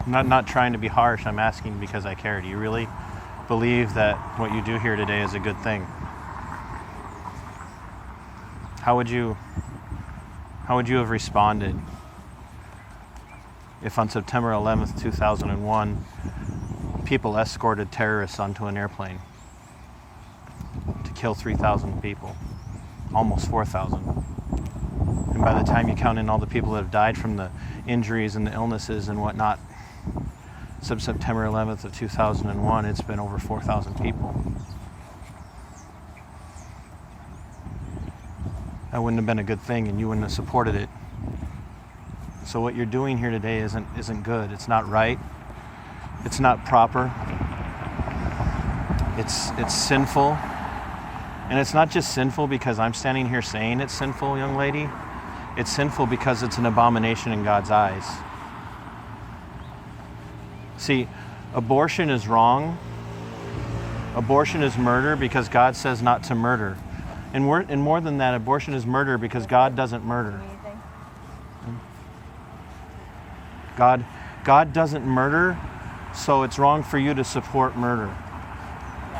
I'm not trying to be harsh. I'm asking because I care. Do you really believe that what you do here today is a good thing? How would you have responded if on September 11th, 2001, people escorted terrorists onto an airplane to kill 3,000 people, almost 4,000? And by the time you count in all the people that have died from the injuries and the illnesses and whatnot, since September 11th of 2001, it's been over 4,000 people. That wouldn't have been a good thing, and you wouldn't have supported it. So what you're doing here today isn't good. It's not right. It's not proper. It's sinful. And it's not just sinful because I'm standing here saying it's sinful, young lady. It's sinful because it's an abomination in God's eyes. See, abortion is wrong. Abortion is murder because God says not to murder. And more than that, abortion is murder because God doesn't murder. God doesn't murder, so it's wrong for you to support murder.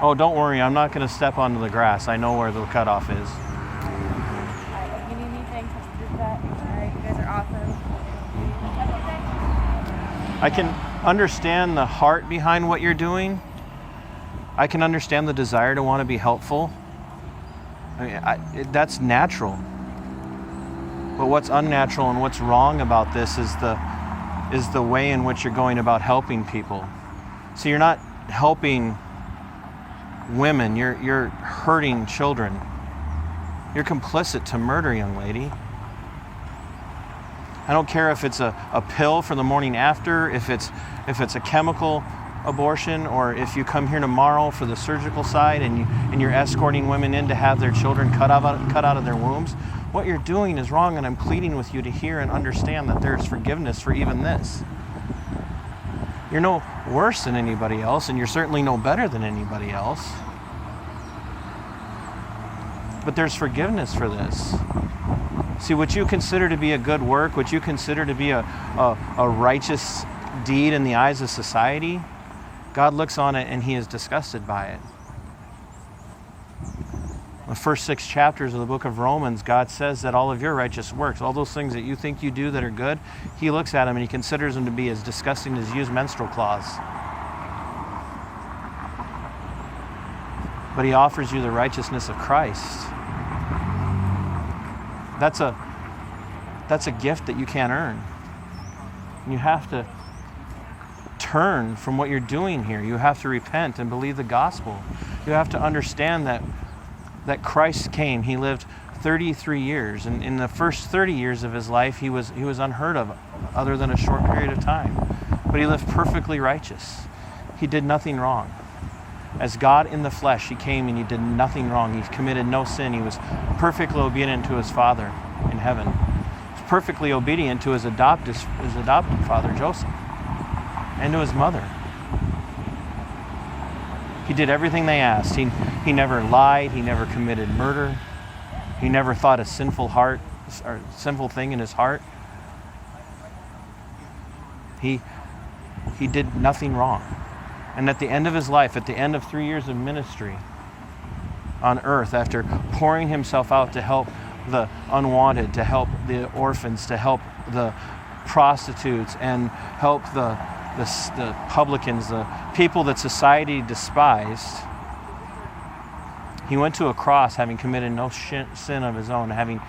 Oh, don't worry, I'm not going to step onto the grass. I know where the cutoff is. If you need anything, just that. Alright, you guys are awesome. I can understand the heart behind what you're doing. I can understand the desire to want to be helpful. I mean, that's natural. But what's unnatural and what's wrong about this is the way in which you're going about helping people. So you're not helping women, you're hurting children. You're complicit to murder, young lady. I don't care if it's a pill for the morning after, if it's a chemical abortion, or if you come here tomorrow for the surgical side and you're escorting women in to have their children cut out of their wombs. What you're doing is wrong, and I'm pleading with you to hear and understand that there's forgiveness for even this. You're no worse than anybody else, and you're certainly no better than anybody else. But there's forgiveness for this. See, what you consider to be a good work, what you consider to be a righteous deed in the eyes of society, God looks on it and He is disgusted by it. The first 6 chapters of the book of Romans, God says that all of your righteous works, all those things that you think you do that are good, He looks at them and He considers them to be as disgusting as used menstrual cloths. But He offers you the righteousness of Christ. That's a gift that you can't earn. You have to turn from what you're doing here. You have to repent and believe the gospel. You have to understand that Christ came. He lived 33 years, and in the first 30 years of His life, He was unheard of, other than a short period of time. But He lived perfectly righteous. He did nothing wrong. As God in the flesh, He came and He did nothing wrong. He committed no sin. He was perfectly obedient to His Father in heaven. He was perfectly obedient to His adopted father, Joseph, and to His mother. He did everything they asked. He never lied. He never committed murder. He never thought a sinful thing in his heart. He did nothing wrong. And at the end of His life, at the end of 3 years of ministry on earth, after pouring Himself out to help the unwanted, to help the orphans, to help the prostitutes, and help the publicans, the people that society despised, He went to a cross having committed no sin of His own, having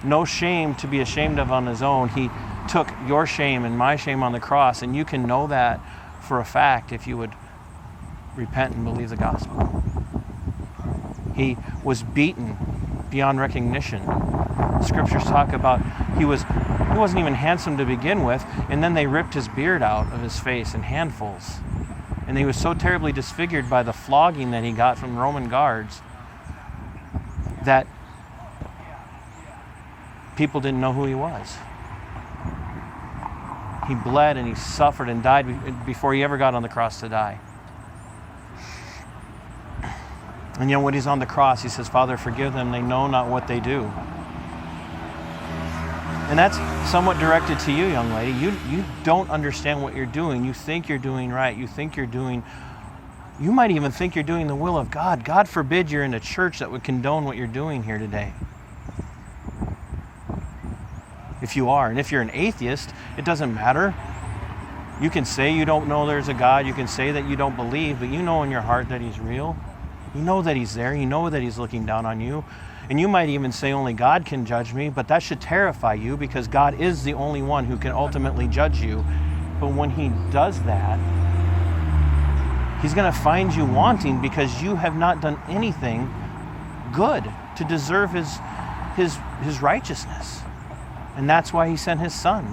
no shame to be ashamed of on His own. He took your shame and my shame on the cross, and you can know that for a fact if you would repent and believe the gospel. He was beaten beyond recognition. Scriptures talk about he wasn't even handsome to begin with, and then they ripped His beard out of His face in handfuls. And He was so terribly disfigured by the flogging that He got from Roman guards that people didn't know who He was. He bled and He suffered and died before He ever got on the cross to die. And yet when He's on the cross, He says, Father, forgive them. They know not what they do. And that's somewhat directed to you, young lady. You don't understand what you're doing. You think you're doing right. You might even think you're doing the will of God. God forbid you're in a church that would condone what you're doing here today. If you are, and if you're an atheist, it doesn't matter. You can say you don't know there's a God. You can say that you don't believe, but you know in your heart that He's real. You know that He's there. You know that He's looking down on you. And you might even say only God can judge me, but that should terrify you because God is the only one who can ultimately judge you. But when He does that, He's going to find you wanting because you have not done anything good to deserve His righteousness. And that's why He sent His Son.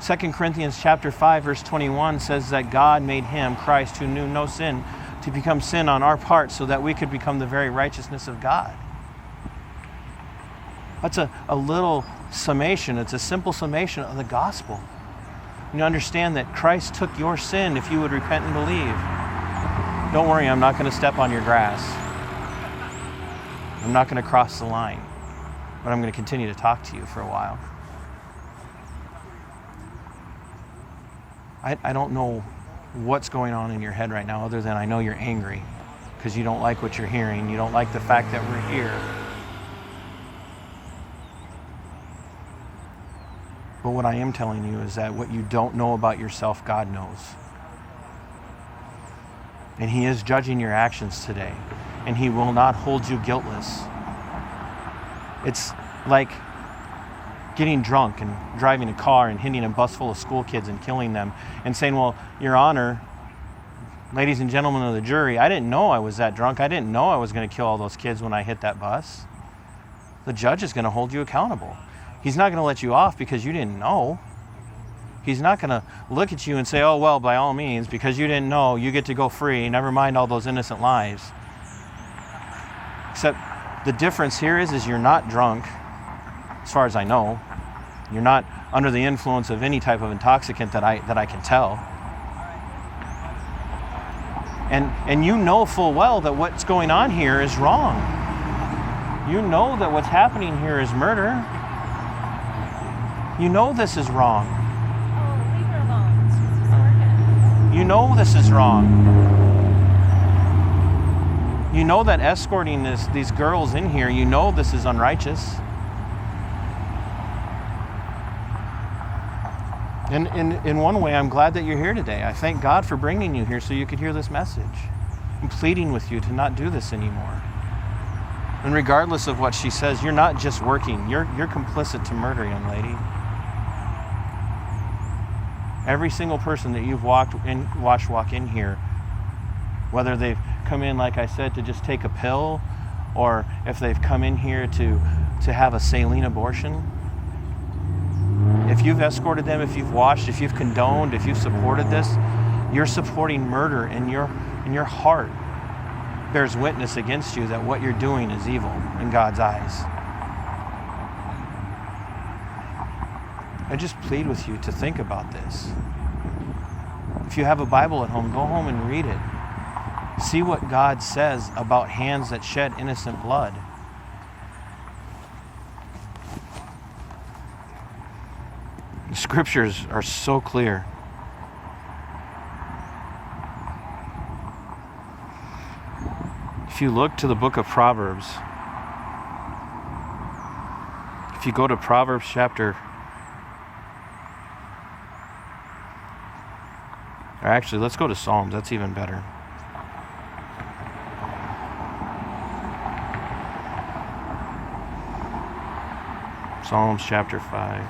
2 Corinthians chapter 5, verse 21 says that God made Him, Christ, who knew no sin, to become sin on our part so that we could become the very righteousness of God. That's a little summation. It's a simple summation of the gospel. You understand that Christ took your sin if you would repent and believe. Don't worry, I'm not going to step on your grass. I'm not going to cross the line. But I'm going to continue to talk to you for a while. I don't know what's going on in your head right now other than I know you're angry because you don't like what you're hearing. You don't like the fact that we're here. But what I am telling you is that what you don't know about yourself, God knows. And He is judging your actions today. And He will not hold you guiltless. It's like getting drunk and driving a car and hitting a bus full of school kids and killing them and saying, well, Your Honor, ladies and gentlemen of the jury, I didn't know I was that drunk. I didn't know I was going to kill all those kids when I hit that bus. The judge is going to hold you accountable. He's not going to let you off because you didn't know. He's not going to look at you and say, oh, well, by all means, because you didn't know, you get to go free. Never mind all those innocent lives. Except the difference here is you're not drunk, as far as I know. You're not under the influence of any type of intoxicant that I can tell. And you know full well that what's going on here is wrong. You know that what's happening here is murder. You know this is wrong. Oh, leave her alone. She's working. You know this is wrong. You know that escorting these girls in here, you know this is unrighteous. And in one way, I'm glad that you're here today. I thank God for bringing you here so you could hear this message. I'm pleading with you to not do this anymore. And regardless of what she says, you're not just working. You're complicit to murder, young lady. Every single person that you've watched walk in here, whether they've come in, like I said, to just take a pill, or if they've come in here to have a saline abortion, if you've escorted them, if you've watched, if you've condoned, if you've supported this, you're supporting murder, and your heart bears witness against you that what you're doing is evil in God's eyes. I just plead with you to think about this. If you have a Bible at home, go home and read it. See what God says about hands that shed innocent blood. The scriptures are so clear. If you look to the book of Proverbs, if you go to Proverbs chapter, or actually, let's go to Psalms. That's even better. Psalms chapter 5.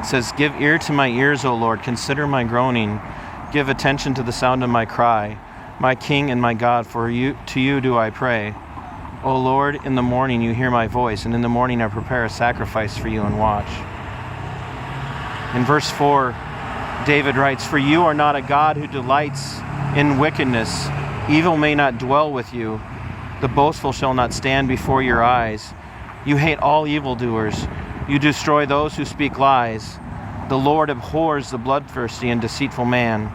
It says, give ear to my ears, O Lord. Consider my groaning. Give attention to the sound of my cry. My King and my God, to you do I pray. O Lord, in the morning you hear my voice, and in the morning I prepare a sacrifice for you and watch. In verse 4, David writes, for you are not a God who delights in wickedness. Evil may not dwell with you. The boastful shall not stand before your eyes. You hate all evildoers. You destroy those who speak lies. The Lord abhors the bloodthirsty and deceitful man.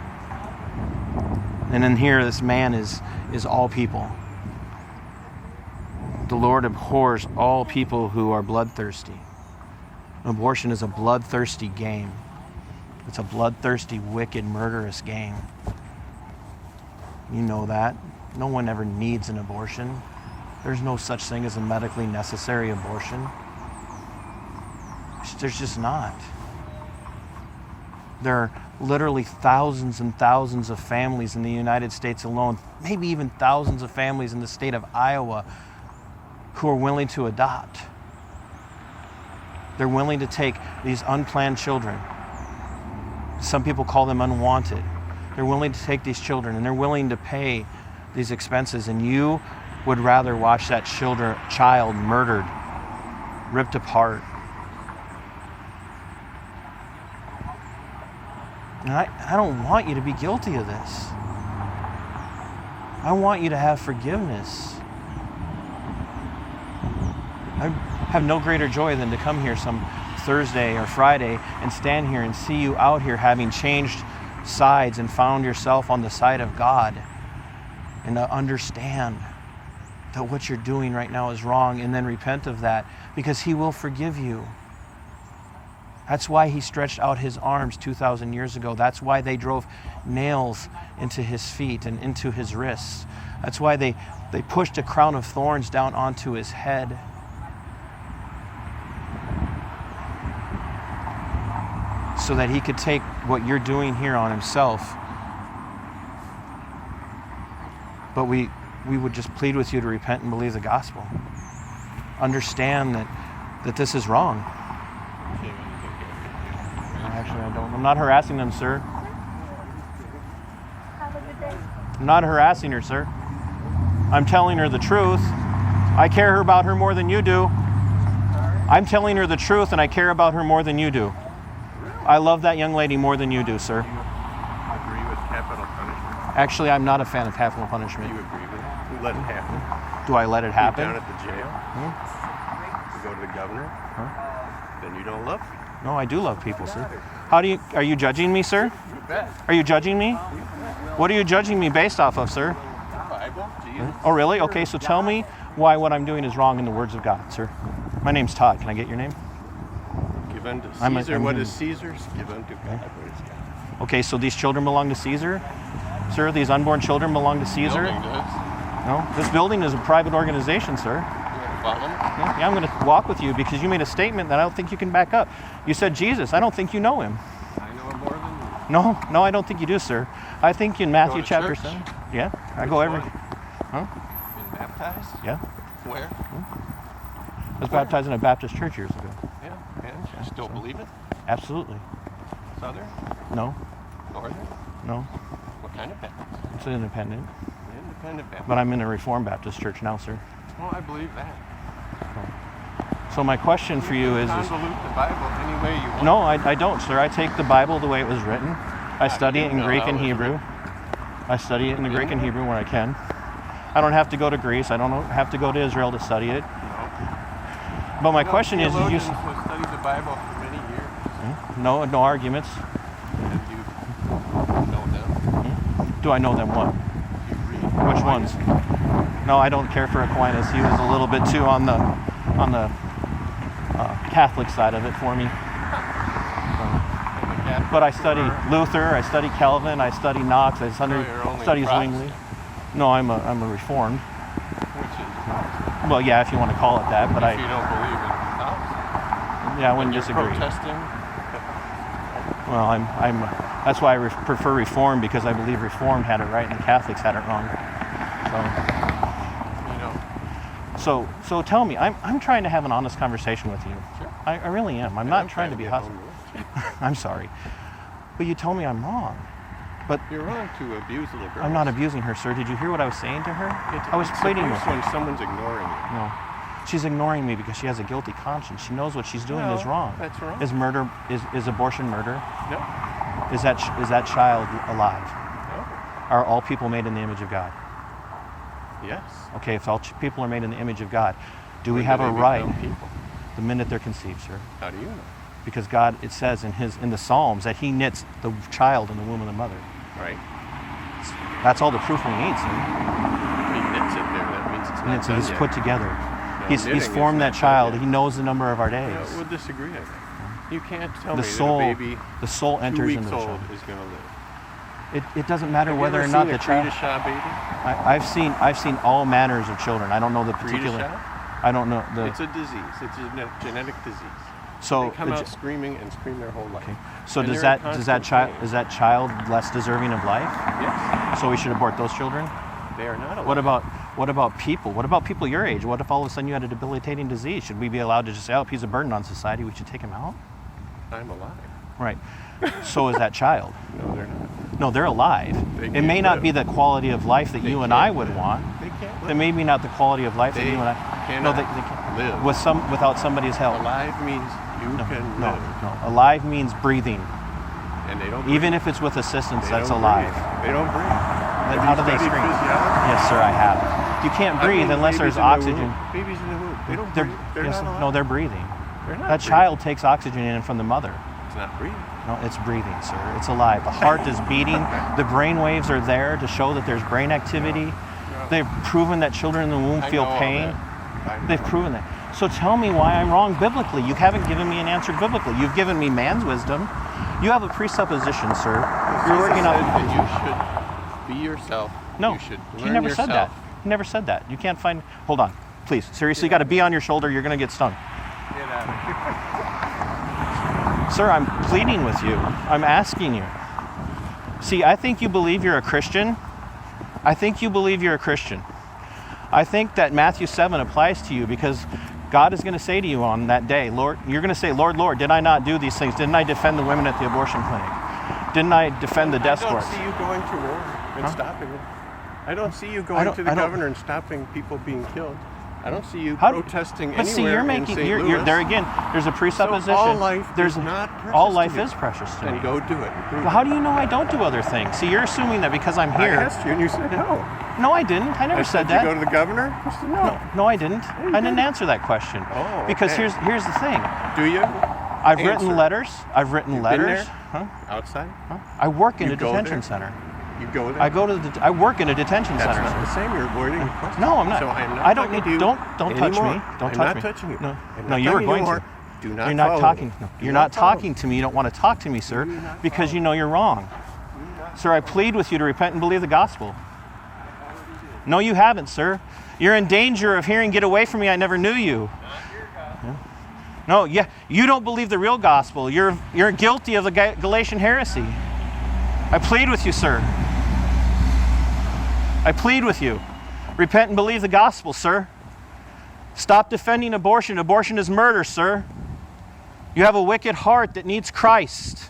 And in here, this man is all people. The Lord abhors all people who are bloodthirsty. Abortion is a bloodthirsty game. It's a bloodthirsty, wicked, murderous game. You know that. No one ever needs an abortion. There's no such thing as a medically necessary abortion. There's just not. There are literally thousands and thousands of families in the United States alone, maybe even thousands of families in the state of Iowa who are willing to adopt. They're willing to take these unplanned children. Some people call them unwanted. They're willing to take these children and they're willing to pay these expenses, and you would rather watch that child murdered, ripped apart. And I don't want you to be guilty of this. I want you to have forgiveness. I have no greater joy than to come here some Thursday or Friday and stand here and see you out here having changed sides and found yourself on the side of God, and to understand that what you're doing right now is wrong, and then repent of that, because He will forgive you. That's why He stretched out His arms 2,000 years ago. That's why they drove nails into His feet and into His wrists. That's why they pushed a crown of thorns down onto His head. So that He could take what you're doing here on Himself. But we would just plead with you to repent and believe the gospel. Understand that this is wrong. Actually, I don't. I'm not harassing them, sir. Have a good day. I'm not harassing her, sir. I'm telling her the truth. I care about her more than you do. I'm telling her the truth, and I care about her more than you do. I love that young lady more than you do, sir. Do you agree with capital punishment? Actually, I'm not a fan of capital punishment. Do you agree with it? You let it happen? Do I let it happen? Down at the jail? You go to the governor? Then you don't love people. No, I do love people, sir. Are you judging me, sir? You bet. Are you judging me? What are you judging me based off of, sir? Bible, Jesus. Oh, really? Okay, so tell me why what I'm doing is wrong in the words of God, sir. My name's Todd. Can I get your name? Give unto I'm Caesar what gonna- is Caesar's. Give unto God what is God's. Okay, so these children belong to Caesar? Sir, these unborn children belong to Caesar? Building does. No? This building is a private organization, sir. You want to follow me? Yeah, I'm going to walk with you because you made a statement that I don't think you can back up. You said Jesus. I don't think you know Him. I know him more than you. No, I don't think you do, sir. I think in Matthew to chapter church? 7. Yeah, I go every... Been baptized? Yeah, Where? I was baptized in a Baptist church years ago. Yeah. And you still believe it? Absolutely. Southern? No, Northern? no. What kind of Baptist? It's an independent. Independent Baptist. But I'm in a Reformed Baptist church now, sir. Well, I believe that. So my question for you is Convolute the Bible any way you want. no, I don't, sir. I take the Bible the way it was written. I study it in know Greek how and it was Hebrew. I study it in the Greek and Hebrew when I can. I don't have to go to Greece. I don't have to go to Israel to study it. But my question is, Theologians have studied the Bible for many years. no arguments. And you know them. Do I know them what? You read. Which ones? No, I don't care for Aquinas. He was a little bit too on the Catholic side of it for me. But I study Luther, I study Calvin, I study Knox, I study Zwingli. No, I'm a Reformed. Which is, Well, yeah, if you want to call it that, but if you don't believe in Knox, yeah, I wouldn't you're disagree. protesting. Well, I'm that's why I prefer Reformed, because I believe Reformed had it right and the Catholics had it wrong. You know. So tell me, I'm trying to have an honest conversation with you. Sure. I really am. I'm not trying to be hostile. I'm sorry. But you told me I'm wrong. But You're wrong to abuse little girls. I'm not abusing her, sir. Did you hear what I was saying to her? I was It's pleading abuse with her. when someone's ignoring you. No. She's ignoring me because she has a guilty conscience. She knows what she's doing is No, wrong. that's wrong. Is murder, is abortion murder? No. Is that child alive? No. Are all people made in the image of God? Yes. Okay, if all people are made in the image of God, do we When have do a they right become people? the minute they're conceived, sir? How do you know? Because God, it says in the Psalms that He knits the child in the womb of the mother. Right. That's all the proof we need, sir. He knits it there. That means it's And not it's done yet. put together. He's knitting formed that is not child. good. He knows the number of our days. No, we'll disagree, I think. You can't tell The me soul, that a baby the soul 2 enters weeks into the old child. is going to live. It doesn't matter Have whether you or ever not seen the a child. Shah baby? I've seen all manners of children. I don't know the particular. Shah? I don't know the. It's a disease. It's a genetic disease. So They come the out screaming and scream their whole life. Okay. So And does they're in that constant pain. is that child less deserving of life? Yes, So we should abort those children? they are not What alive. about people? What about people your age? What if all of a sudden you had a debilitating disease? Should we be allowed to just say, oh, he's a burden on society, we should take him out? I'm alive. Right. So is that child. No, they're not. No, they're alive. They It can't may not live. be the quality of life that They you and I can't would live. want. They can't Then live. maybe not the quality of life that They you and I. No, cannot they can't live. without somebody's help. Alive means you can No, live. no. Alive means breathing. And they don't Even breathe. if it's with assistance, They that's don't alive. breathe. They don't breathe. Then how do they Studied scream? physiology? Yes, sir, I have. You can't I breathe mean, unless babies there's in the oxygen. womb. Babies in the womb. They don't They're, breathe. They're yes, not alive. no, they're breathing. They're not That breathing. child takes oxygen in from the mother. It's not breathing. No, it's breathing, sir. It's alive. The heart is beating. The brain waves are there to show that there's brain activity. They've proven that children in the womb I feel know all pain. that. I They've know. proven that. So tell me why I'm wrong biblically. You haven't given me an answer biblically. You've given me man's wisdom. You have a presupposition, sir. You're Jesus working said out. that you should be yourself. No, You should he learn never said that. yourself. He never said that. You can't find. Hold on, please. Seriously, you got a bee on your shoulder. You're gonna get stung. Get out of here. Sir, I'm pleading with you. I'm asking you. See, I think you believe you're a Christian. I think you believe you're a Christian. I think that Matthew 7 applies to you because God is going to say to you on that day, Lord, you're going to say, Lord, Lord, did I not do these things? Didn't I defend the women at the abortion clinic? Didn't I defend the Deathscort? I don't see you going to war and stopping it. I don't see you going don't- to the I don't- governor and stopping people being killed. I don't see you How- protesting But see, anywhere you're in making, St. you're Louis. there again, there's a presupposition. all life there's is not precious all to life me. is precious to me. Then go do it. and prove Well, how it. do you know I don't do other things? See, you're assuming that because I'm I here. asked you and you said no. No, I didn't. I never I said said that. you go to the governor? You said no. No, I didn't. I didn't answer that question. Oh, Because okay. here's the thing. Do you? I've Answer. written letters. I've written You've been letters. there? Huh? Outside? Huh? I work in You a go detention there? center. You go there? I go to I work in a detention That's center. not the same. You're avoiding the question. No, I'm not. So I'm not I don't talking need. to you Don't touch anymore. me. Don't I'm touch not me. touching you. No, I'm no, not you were touching going anymore. to. Do not You're not follow talking. me. No, Do you're not not follow talking to me. You don't want to talk to me, sir, Do not because follow you know you're wrong. Sir, I plead with you to repent and believe the gospel. No, you haven't, sir. You're in danger of hearing, "Get away from me, I never knew you." No, yeah, you don't believe the real gospel. You're guilty of the Galatian heresy. I plead with you, sir. I plead with you. Repent and believe the gospel, sir. Stop defending abortion. Abortion is murder, sir. You have a wicked heart that needs Christ.